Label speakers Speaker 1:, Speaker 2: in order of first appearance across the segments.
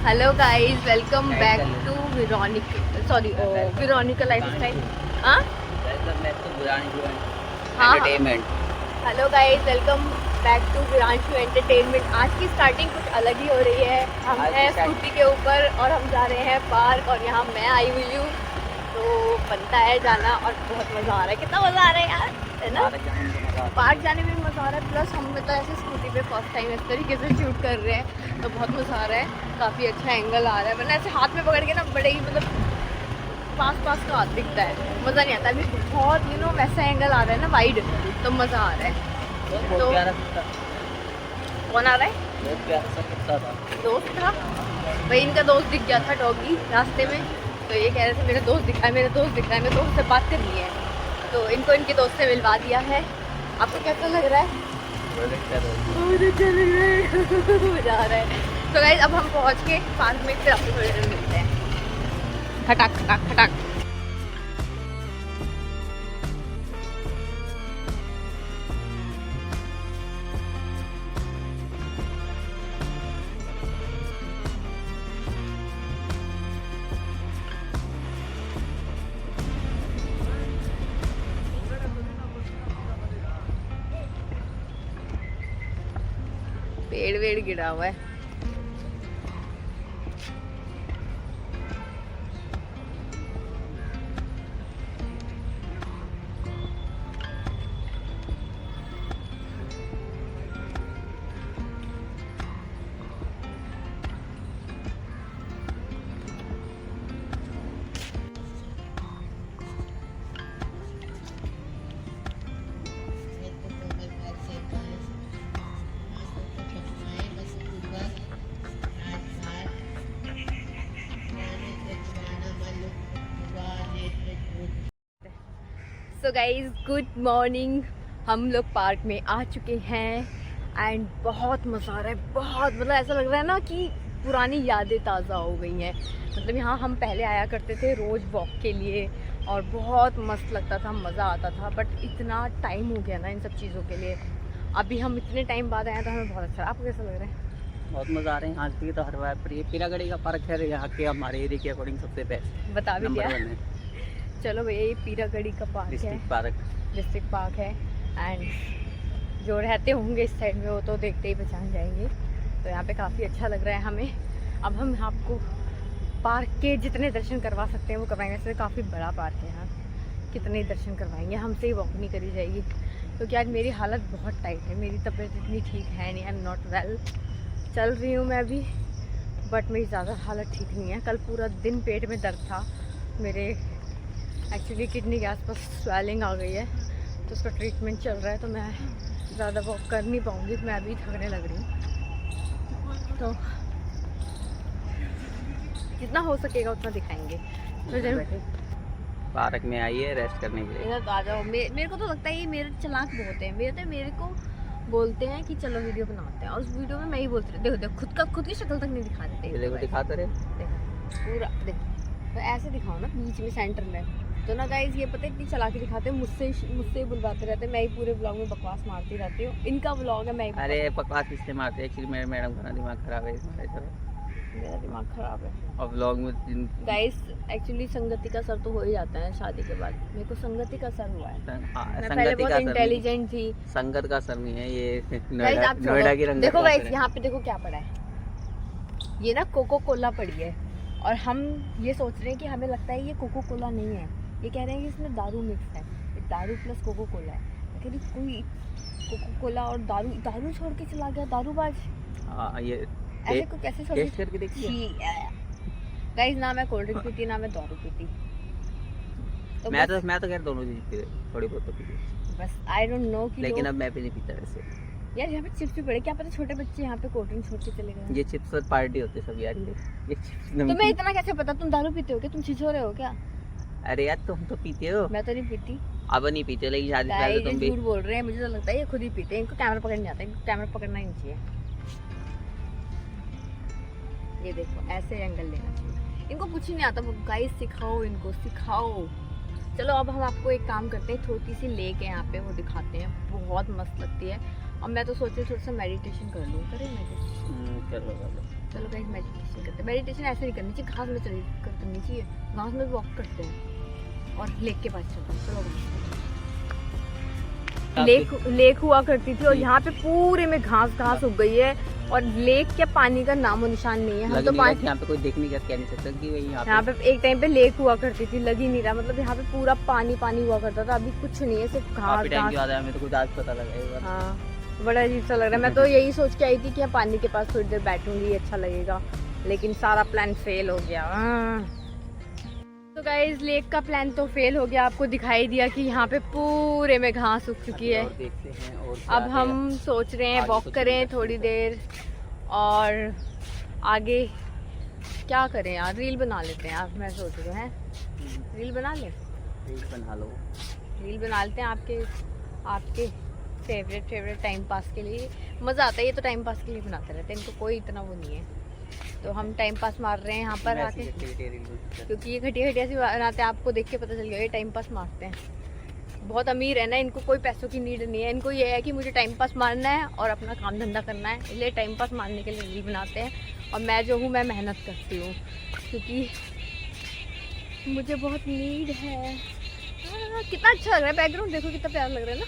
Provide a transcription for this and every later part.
Speaker 1: Hello guys, welcome back to Veronica lifestyle. हाँ hello guys, welcome back to Viranshu entertainment. आज की starting कुछ अलग ही हो रही है। हम हैं स्कूटी के ऊपर और हम जा रहे हैं पार्क, और यहाँ मैं आई हुई हूँ, तो बनता है जाना और बहुत मज़ा आ रहा है। कितना मज़ा आ रहा है यार, है ना? पार्क जाने में मज़ा आ रहा है, प्लस हम तो ऐसे स्कूटी पे फर्स्ट टाइम इस तरीके से शूट कर रहे हैं, तो बहुत मज़ा आ रहा है। काफ़ी अच्छा एंगल आ रहा है, वरना ऐसे हाथ में पकड़ के ना बड़े ही मतलब पास का हाथ दिखता है, मज़ा नहीं आता। अभी बहुत वैसा एंगल आ रहा है ना, वाइड, तो मज़ा आ रहा है। तो कौन आ रहा है? दोस्त था भाई, इनका दोस्त दिख गया था डॉगी रास्ते में, तो ये कह रहे थे मेरा दोस्त दिखा है, मेरे दोस्त से बात करनी है, तो इनको इनके दोस्त से मिलवा दिया है। आपको कैसा लग रहा है? बहुत अच्छा लग रहा है मजा आ रहा है। तो गाइस, अब हम पहुंच के पार्क में फिर आपको थोड़ी देर मिलते हैं। खटाक खटाक खटाक। पेड़ वेड़ गिरा हुआ है। So guys, good morning. हम लोग पार्क में आ चुके हैं एंड बहुत मज़ा आ रहा है। बहुत मतलब ऐसा लग रहा है ना कि पुरानी यादें ताज़ा हो गई हैं। मतलब यहाँ हम पहले आया करते थे रोज़ वॉक के लिए, और बहुत मस्त लगता था, मज़ा आता था। बट इतना टाइम हो गया ना इन सब चीज़ों के लिए। अभी हम इतने टाइम बाद आए तो हमें बहुत अच्छा। आपको कैसा लग रहा है?
Speaker 2: बहुत मज़ा आ रहा है। यहाँ की तो हर बार पीरागढ़ी का पार्क है यहाँ के हमारे एरिया के अकॉर्डिंग सबसे बेस्ट,
Speaker 1: बता भी दिया। चलो भैया, ये पीरागढ़ी का पार्क है, डिस्ट्रिक्ट पार्क है। एंड जो रहते होंगे इस साइड में वो तो देखते ही पहचान जाएंगे। तो यहाँ पे काफ़ी अच्छा लग रहा है हमें। अब हम आपको पार्क के जितने दर्शन करवा सकते हैं वो करवाएंगे। वैसे काफ़ी बड़ा पार्क है यहाँ, कितने दर्शन करवाएंगे, हमसे ही वॉक नहीं करी जाएगी, क्योंकि आज मेरी हालत बहुत टाइट है। मेरी तबीयत इतनी ठीक है नहीं, आई एम नॉट वेल। चल रही हूँ मैं अभी, बट मेरी ज़्यादा हालत ठीक नहीं है। कल पूरा दिन पेट में दर्द था मेरे, एक्चुअली किडनी के आसपास स्वेलिंग आ गई है, तो उसका ट्रीटमेंट चल रहा है। तो मैं ज़्यादा वॉक कर नहीं पाऊँगी, मैं अभी थकने लग रही हूँ। तो जितना हो सकेगा उतना दिखाएंगे। तो जरूर
Speaker 2: पार्क में आइए रेस्ट करने के लिए।
Speaker 1: इधर आ जाओ। मेरे को तो लगता है ये मेरे चालाक बहुत है। मेरे को बोलते हैं कि चलो वीडियो बनाते हैं, और उस वीडियो में मैं ही बोलती रहती हूँ। देखो खुद की शक्ल तक नहीं दिखाते।
Speaker 2: देखो दिखाते रहे,
Speaker 1: देखो पूरा देखो। तो ऐसे दिखाओ ना, बीच में सेंटर में। तो ना गाइज, ये पता है इतनी चला के दिखाते हैं, मुझसे बुलवाते रहते हैं। मैं ही पूरे ब्लॉग में बकवास मारती रहती हूँ। इनका ब्लॉग है, मैं ही
Speaker 2: अरे बकवास किससे मारते हैं? एक्चुअली मेरे मैडम का दिमाग खराब है,
Speaker 1: मेरा दिमाग खराब है।
Speaker 2: और ब्लॉग में
Speaker 1: गाइस, एक्चुअली संगति का सर तो हो ही जाता है शादी के बाद। मेरे को संगति का सर हुआ है। मैं पहले बहुत इंटेलिजेंट थी।
Speaker 2: संगत का सर नहीं है ये,
Speaker 1: नोएडा की रंगत। देखो गाइस, यहाँ पे देखो क्या पड़ा है। ये ना कोको कोला पड़ी है, और हम ये सोच रहे हैं कि हमें लगता है ये कोको कोला नहीं है। ये कह रहे हैं कि इसमें दारू मिक्स है, दारू प्लस कोको कोला है। लेकिन कोई कोको कोला और दारू छोड़ के चला गया, दारूबाज।
Speaker 2: ये
Speaker 1: ऐसे को कैसे छोड़?
Speaker 2: टेस्ट करके देखिए
Speaker 1: गाइस, ना मैं कोल्ड ड्रिंक पीती, ना मैं दारू पीती।
Speaker 2: तो मैं तो खैर दोनों चीज पी, थोड़ी बहुत तो पी
Speaker 1: बस। आई डोंट नो कि
Speaker 2: लेकिन अब मैं भी नहीं पीता वैसे।
Speaker 1: यार यहाँ पे चिप्स भी पड़े, क्या पता छोटे बच्चे यहाँ पे कोल्ड ड्रिंक छोड़ के चले गए।
Speaker 2: ये चिप्स और पार्टी होते सब यार, ये चिप्स
Speaker 1: तुम्हें इतना कैसे पता? तुम दारू पीते हो क्या? तुम छिछोरे हो क्या?
Speaker 2: अरे यार तुम तो पीते हो।
Speaker 1: मैं तो नहीं पीती।
Speaker 2: अब नहीं पीते, लेकिन शादी से पहले तुम भी
Speaker 1: झूठ बोल रहे हैं। मुझे तो लगता है ये खुद ही पीते हैं। इनको कैमरा पकड़ने आता है, इनको कैमरा पकड़ना ही नहीं चाहिए। ये देखो, ऐसे एंगल लेना चाहिए। इनको कुछ ही नहीं आता गाइस, सिखाओ इनको, सिखाओ। चलो अब हम आपको एक काम करते हैं, छोटी सी लेक है यहाँ पे, वो दिखाते हैं। बहुत मस्त लगती है। और मैं तो सोच रही थोड़ा सा मेडिटेशन कर लूँ। करें मेडिटेशन?
Speaker 2: कर लो।
Speaker 1: चलो गाइस मेडिटेशन करते हैं। मेडिटेशन ऐसे नहीं करनी चाहिए, घास में करनी चाहिए। घास में वॉक करते हैं और लेक के पास चलते हैं। चलो लेक हुआ करती थी और यहाँ पे पूरे में घास उग गई है और लेक के पानी का नामो निशान नहीं है। हम तो
Speaker 2: यहाँ पे कोई देख नहीं सकता कि
Speaker 1: यहाँ पे एक टाइम पे लेक हुआ करती थी, लग ही नहीं रहा। मतलब यहाँ पे पूरा पानी हुआ करता था, अभी कुछ नहीं है, सिर्फ घास।
Speaker 2: हमें तो कुछ आज पता लगा।
Speaker 1: हाँ, बड़ा अजीब सा लग रहा है। मैं तो यही सोच के आई थी कि पानी के पास थोड़ी देर बैठूंगी, अच्छा लगेगा, लेकिन सारा प्लान फेल हो गया। तो गाइस लेक का प्लान तो फेल हो गया। आपको दिखाई दिया कि यहाँ पे पूरे में घास उग चुकी है।
Speaker 2: देखते हैं और
Speaker 1: अब हम सोच रहे हैं वॉक करें थोड़ी देर और आगे क्या करें यार, रील बना लेते हैं। आप मैं सोच रहे हैं रील बना लें,
Speaker 2: रील बना लो,
Speaker 1: रील बना लेते हैं आपके फेवरेट टाइम पास के लिए। मज़ा आता है, ये तो टाइम पास के लिए बनाते रहते हैं, इनको कोई इतना वो नहीं है। तो हम टाइम पास मार रहे हैं यहाँ पर आके, क्योंकि ये घटिया सी बनाते हैं। आपको देख के पता चल गया ये टाइम पास मारते हैं। बहुत अमीर है ना, इनको कोई पैसों की नीड नहीं है। इनको ये है कि मुझे टाइम पास मारना है और अपना काम धंधा करना है, इसलिए टाइम पास मारने के लिए रील बनाते हैं। और मैं जो हूँ मैं मेहनत करती हूँ, क्योंकि मुझे बहुत नीड है। कितना अच्छा लग रहा है बैकग्राउंड, देखो कितना प्यारा लग रहा है ना।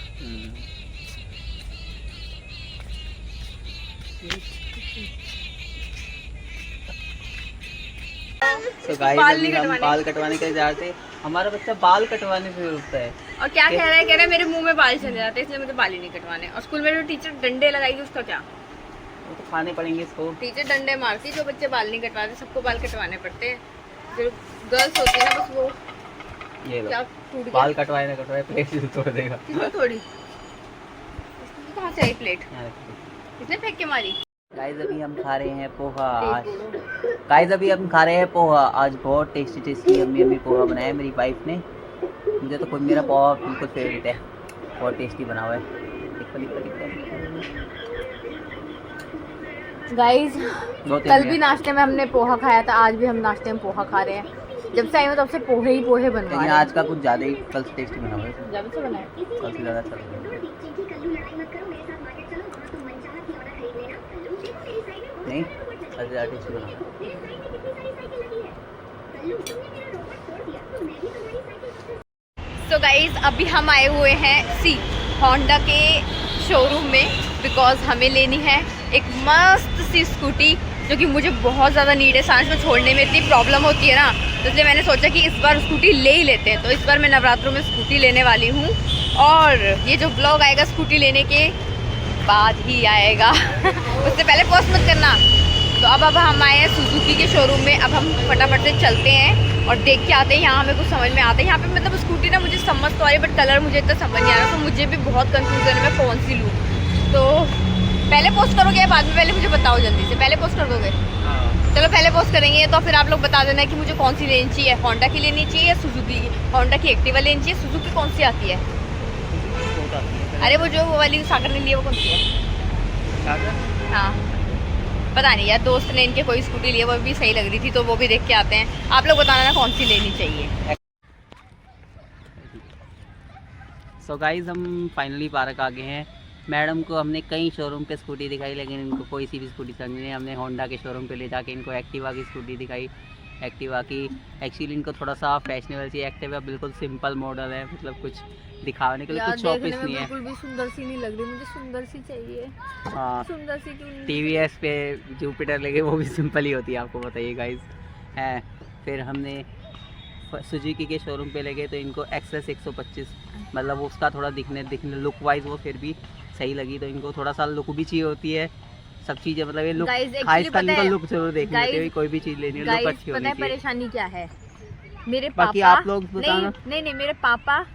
Speaker 2: तो गाइस हम बाल कटवाने के लिए जा रहे थे। हमारा बच्चा बाल कटवाने से रुकता है
Speaker 1: और क्या कह रहा है मेरे मुंह में बाल चले जाते हैं, इसलिए मुझे बाल ही नहीं कटवाने। और स्कूल में जो टीचर डंडे लगाएगी उसका क्या,
Speaker 2: वो तो खाने पड़ेंगे इसको।
Speaker 1: टीचर डंडे मारती, जो बच्चे बाल नहीं कटवाते सबको बाल कटवाने पड़ते हैं। जो गर्ल्स होती है ना बस वो
Speaker 2: ये
Speaker 1: क्या टूट
Speaker 2: बाल कटवाए ना कटवाए प्लेट से तोड़ देगा।
Speaker 1: किसने तोड़ी, कहाँ से आई प्लेट, किसने फेंक के मारी।
Speaker 2: गाइस अभी हम खा रहे हैं पोहा। गाइस अभी हम खा रहे हैं पोहा। आज बहुत टेस्टी यम्मी पोहा बनाया है मेरी वाइफ ने। मुझे तो मेरा पोहा बिल्कुल फेवरेट है, बहुत टेस्टी बना हुआ है।
Speaker 1: गाइस कल भी नाश्ते में हमने पोहा खाया था, आज भी हम नाश्ते में पोहा खा रहे हैं। जब से आई हूँ तब से पोहे ही पोहे बनवा रहे हैं।
Speaker 2: आज का कुछ ज़्यादा ही कल से टेस्टी बना हुआ है,
Speaker 1: ज़्यादा से बनाया,
Speaker 2: कल से ज़्यादा अच्छा लगा। नहीं ज़्यादा टेस्टी बना।
Speaker 1: सो गाइज अभी हम आए हुए हैं होंडा के शोरूम में, बिकॉज हमें लेनी है एक मस्त सी स्कूटी, जो कि मुझे बहुत ज़्यादा नीड है। सांस में छोड़ने में इतनी प्रॉब्लम होती है ना, तो इसलिए मैंने सोचा कि इस बार स्कूटी ले ही लेते हैं। तो इस बार मैं नवरात्रों में स्कूटी लेने वाली हूँ, और ये जो ब्लॉग आएगा स्कूटी लेने के बाद ही आएगा उससे पहले पोस्ट मत करना। तो अब हम आए हैं सुजुकी के शोरूम में। अब हम फटाफट से चलते हैं और देख के आते हैं। यहाँ हमें कुछ समझ में आता है। यहाँ पे मतलब स्कूटी ना मुझे समझ तो आ रही है, बट कलर मुझे इतना समझ नहीं आ रहा, तो मुझे भी बहुत कंफ्यूजन है मैं कौन सी लूँ। तो पहले पोस्ट करोगे या बाद में, पहले मुझे बताओ जल्दी से। पहले पोस्ट कर दोगे? चलो पहले पोस्ट करेंगे, तो फिर आप लोग बता देना कि मुझे कौन सी लेनी चाहिए, होंडा की लेनी चाहिए या सुजुकी की। होंडा की एक्टिवा लेनी चाहिए, सुजुकी कौन सी आती है? अरे वो जो वो वाली सागर ने लिया वो कौन सी है? हाँ पता नहीं यार, दोस्त ने इनके कोई स्कूटी ली है, वो भी सही लग रही थी, तो वो भी देख के आते हैं। आप लोग बताना ना कौन सी लेनी चाहिए।
Speaker 2: सो गाइज हम फाइनली पार्क आ गए हैं। मैडम को हमने कई शोरूम पे स्कूटी दिखाई, लेकिन इनको कोई सी भी स्कूटी समझ नहीं। हमने होंडा के शोरूम पे ले जाके इनको एक्टिवा की स्कूटी दिखाई। एक्टिवा की एक्चुअली इनको थोड़ा सा फैशनेबल चाहिए। एक्टिवा बिल्कुल सिंपल मॉडल है, मतलब कुछ दिखाने के लिए कुछ शॉपिश नहीं है।
Speaker 1: बिल्कुल भी सुंदर सी नहीं लग रही, मुझे सुंदर सी चाहिए।
Speaker 2: हाँ
Speaker 1: सुंदर सी क्यों?
Speaker 2: TVS पे जुपिटर लेके वो भी सिंपल ही होती है, आपको बताइए गाइज है। फिर हमने सुजुकी के शोरूम पे ले गए, तो इनको एक्सेस 125, मतलब उसका थोड़ा दिखने लुक वाइज वो फिर भी सही लगी। तो इनको थोड़ा सा लुक भी चाहिए होती है, सब चीज़ें, मतलब ये लुक इनका लुक जरूर देखने होती है। कोई भी चीज़ लेनी है लुक अच्छी होनी चाहिए।
Speaker 1: परेशानी क्या है, मेरे
Speaker 2: बाकी
Speaker 1: पापा,
Speaker 2: आप लोग बताना।
Speaker 1: नहीं मेरे पापा,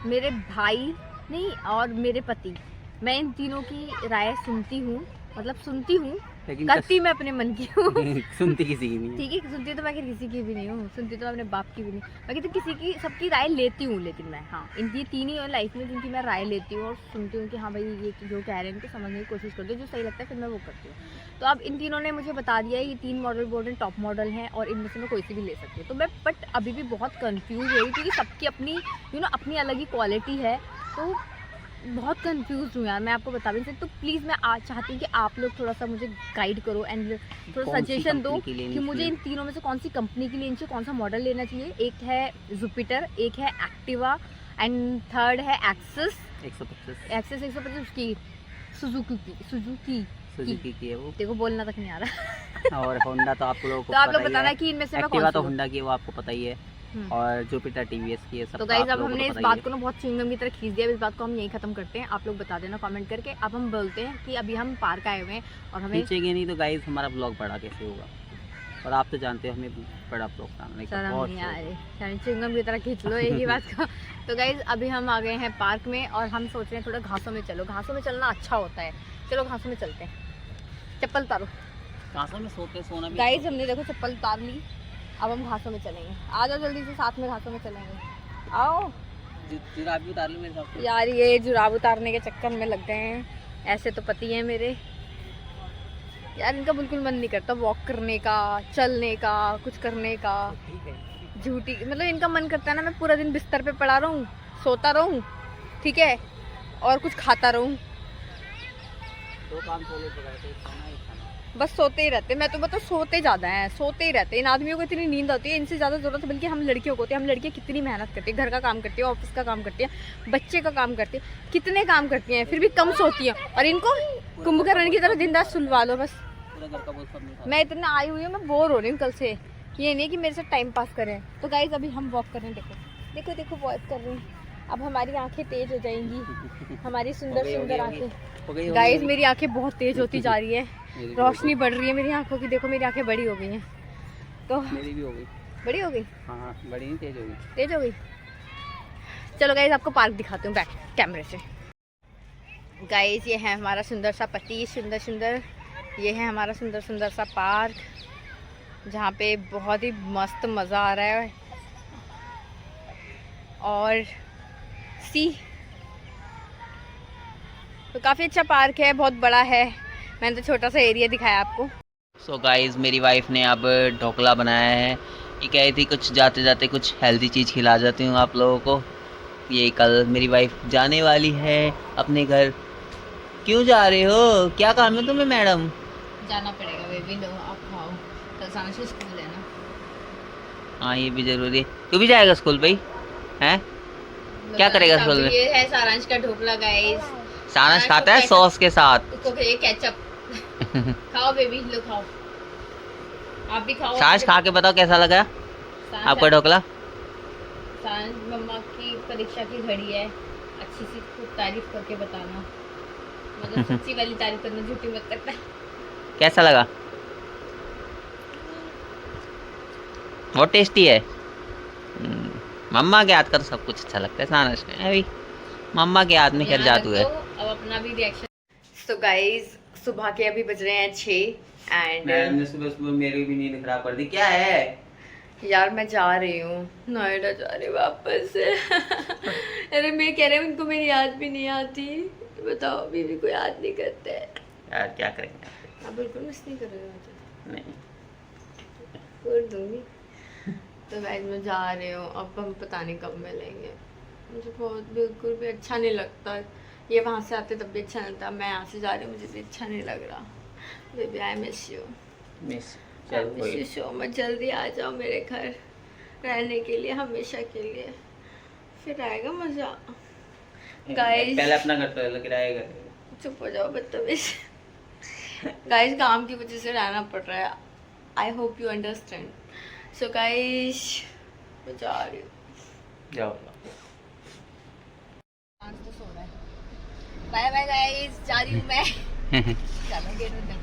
Speaker 1: मेरे भाई नहीं और मेरे पति, मैं इन तीनों की राय सुनती हूँ, मतलब सुनती हूँ,
Speaker 2: लेकिन
Speaker 1: करती मैं अपने मन की हूँ
Speaker 2: सुनती किसी की नहीं।
Speaker 1: ठीक है, सुनती तो मैं किसी की भी नहीं हूँ, सुनती तो अपने बाप की भी नहीं, बाकी तो किसी की सबकी राय लेती हूँ। लेकिन मैं हाँ इनकी तीन ही लाइफ में जिनकी मैं राय लेती हूँ और सुनती हूँ कि हाँ भाई ये जो कह रहे हैं उनको समझने की कोशिश करती हूँ, जो सही लगता है फिर मैं वो करती हूँ। तो अब इन तीनों ने मुझे बता दिया है ये 3 मॉडल बोल रहे हैं टॉप मॉडल हैं, और इनमें से मैं कोई सी भी ले सकती हूँ। तो मैं बट अभी भी बहुत कन्फ्यूज़ हो रही, क्योंकि सबकी अपनी अपनी अलग ही क्वालिटी है। तो बहुत कंफ्यूज हूँ यार, मैं आपको बता भी नहीं सकती। तो प्लीज़ मैं आज चाहती हूँ कि आप लोग थोड़ा सा मुझे गाइड करो एंड थोड़ा
Speaker 2: कौन सी
Speaker 1: सजेशन दो
Speaker 2: कंपनी की लेनी
Speaker 1: कि मुझे
Speaker 2: चाहिए?
Speaker 1: इन तीनों में से कौन सी कंपनी की लेनी चाहिए, कौन सा मॉडल लेना चाहिए। एक है जुपिटर, एक है एक्टिवा एंड थर्ड है एक्सेस
Speaker 2: 125
Speaker 1: 125 की सुजुकी
Speaker 2: सुजुकी की है वो।
Speaker 1: देखो बोलना तक नहीं आ रहा।
Speaker 2: और होंडा तो आप लोगों को
Speaker 1: तो आप
Speaker 2: पता
Speaker 1: लोग
Speaker 2: ही
Speaker 1: बताना
Speaker 2: है।
Speaker 1: कि इनमें से मैं
Speaker 2: एक्टिवा
Speaker 1: कौन
Speaker 2: तो
Speaker 1: सी लूं।
Speaker 2: होंडा की है, वो आपको पता ही है।
Speaker 1: हम्म।
Speaker 2: और जुपिटर टीवीएस की है, सब
Speaker 1: तो गाइज अब हमने इस बात को ना बहुत च्युइंगम की तरह खींच दिया। इस बात को हम यहीं खत्म करते हैं। आप लोग बता देना कमेंट करके। अब हम बोलते हैं कि अभी हम पार्क आए हुए हैं और हमें
Speaker 2: खींचेंगे नहीं तो गाइज हमारा ब्लॉग बड़ा कैसे होगा। और आप तो जानते हो हमें बड़ा ब्लॉग बनाने का
Speaker 1: शर्म
Speaker 2: बहुत
Speaker 1: नहीं
Speaker 2: शौक
Speaker 1: आ
Speaker 2: है।
Speaker 1: रही, च्युइंगम की तरह खींच लो एक ही बात को। तो गाइज अभी हम आ गए हैं पार्क में और हम सोच रहे हैं थोड़ा घासों में चलो। घासों में चलना अच्छा होता है, चलो घासों में चलते हैं। चप्पल उतारो
Speaker 2: घासों में सोना भी
Speaker 1: गाइज। हमने देखो चप्पल उतार ली, अब हम घासों में चलेंगे। आ जाओ जल्दी से, साथ में घासों में चलेंगे। आओ
Speaker 2: जुराब भी उतार लो मेरे साथ।
Speaker 1: यार, ये जुराब उतारने के चक्कर में लग गए हैं। ऐसे तो पति हैं मेरे यार, इनका बिल्कुल मन नहीं करता वॉक करने का, चलने का, कुछ करने का।
Speaker 2: ठीक है।
Speaker 1: झूठी मतलब इनका मन करता है ना मैं पूरा दिन बिस्तर पे पड़ा रहूं, सोता रहूं, ठीक है, और कुछ खाता रहूं।
Speaker 2: दो काम सोलो पे करते हैं, खाना ही खाना।
Speaker 1: बस सोते ही रहते। मैं तो मतलब सोते ज़्यादा हैं, सोते ही रहते। इन आदमियों को इतनी नींद आती है, इनसे ज़्यादा ज़रूरत है बल्कि हम लड़कियों को होती है। हम लड़कियाँ कितनी मेहनत करती है, घर का काम करती है, ऑफिस का काम करती है, बच्चे का काम करती है, कितने काम करती हैं, फिर भी कम सोती हैं। और इनको कुंभकर्ण की तरह दिन रात सुलवा लो बस।
Speaker 2: पूरा घर का बोझ सब नहीं
Speaker 1: मैं इतना आई हुई हूँ, मैं बोर हो रही हूँ कल से। ये नहीं कि मेरे साथ टाइम पास करें। तो गाइज अभी हम वॉक कर रहे हैं, देखो देखो देखो वॉक कर रहे हैं। अब हमारी आंखें तेज हो जाएंगी, हमारी सुंदर सुंदर आंखें। गाइज मेरी आंखें बहुत तेज होती जा रही है, रोशनी बढ़ रही है मेरी आंखों की। देखो मेरी आंखें बड़ी हो गई हैं। तो
Speaker 2: मेरी भी हो गई।
Speaker 1: बड़ी हो गई,
Speaker 2: हाँ बड़ी नहीं, तेज हो गई।
Speaker 1: तेज हो गई। चलो गाइज आपको पार्क दिखाती हूँ बैक कैमरे से। गाइज ये है हमारा सुंदर सा पति, सुंदर सुंदर। ये है हमारा सुंदर सुंदर सा पार्क, जहाँ पे बहुत ही मस्त मज़ा आ रहा है। और सी तो काफ़ी अच्छा पार्क है, बहुत बड़ा है। मैंने तो छोटा सा एरिया दिखाया आपको।
Speaker 2: सो गाइस मेरी वाइफ ने अब ढोकला बनाया है। ये कह रही थी कुछ जाते जाते कुछ हेल्दी चीज़ खिला जाती हूँ आप लोगों को। ये कल मेरी वाइफ जाने वाली है अपने घर। क्यों जा रहे हो, क्या काम है तुम्हें मैडम?
Speaker 1: जाना पड़ेगा बेबी, लो आप खाओ, कल शाम से स्कूल है ना।
Speaker 2: हाँ ये भी जरूरी है। तू भी जाएगा स्कूल भाई? हैं? क्या करेगा स्कूल में?
Speaker 1: ये है सारांश का ढोकला गाइस।
Speaker 2: सारांश खाता है सॉस के साथ।
Speaker 1: उसको कहिए केचप। खाओ बेबी, लो खाओ, आप भी खाओ।
Speaker 2: सारांश खा के बताओ कैसा लगा आपका ढोकला।
Speaker 1: सारांश मम्मा की परीक्षा की घड़ी है, अच्छी सी खूब तारीफ करके बताना, मतलब सच्ची वाली तारीफ करना, झूठी मत करना।
Speaker 2: कैसा लगा? बहुत टेस्टी है। मम्मा के हाथ का तो सब कुछ अच्छा लगता है सारांश में। अभी मम्मा के हाथ में खैर जादू है।
Speaker 1: अब अपना भी रिएक्शन। सो गाइस सुबह के अभी बज रहे हैं 6 एंड
Speaker 2: मैंने सुबह सुबह मेरी भी नींद खराब कर दी। क्या है
Speaker 1: यार, मैं जा रही हूँ नोएडा, जा रही हूँ वापस से। अरे मैं कह रही हूँ उनको मेरी याद भी नहीं आती। बताओ बीवी को याद नहीं करते
Speaker 2: यार, क्या करेंगे?
Speaker 1: आप बिल्कुल मिस नहीं कर रहे हो?
Speaker 2: नहीं
Speaker 1: कर दूंगी। तो गाइस मैं जा रही हूँ, अब हम पता नहीं कब मिलेंगे। मुझे बहुत बिल्कुल भी अच्छा नहीं लगता। ये वहाँ से आते तब भी अच्छा नहीं लगता, मैं यहाँ से जा रही हूँ मुझे भी अच्छा नहीं लग रहा। Baby I miss you,
Speaker 2: miss
Speaker 1: miss you so much. जल्दी आ जाओ मेरे घर रहने के लिए, हमेशा के लिए, फिर आएगा मज़ा। गाइस
Speaker 2: पहले अपना घर तो किराए घर।
Speaker 1: चुप हो जाओ बदतमीज। गाइस काम की वजह से रहना पड़ रहा है, I hope you understand. So guys मैं जा रही हूँ,
Speaker 2: जाओ।
Speaker 1: बाय बाय गाइस, जा रही हूँ मैं। चलो गेट बंद कर दो।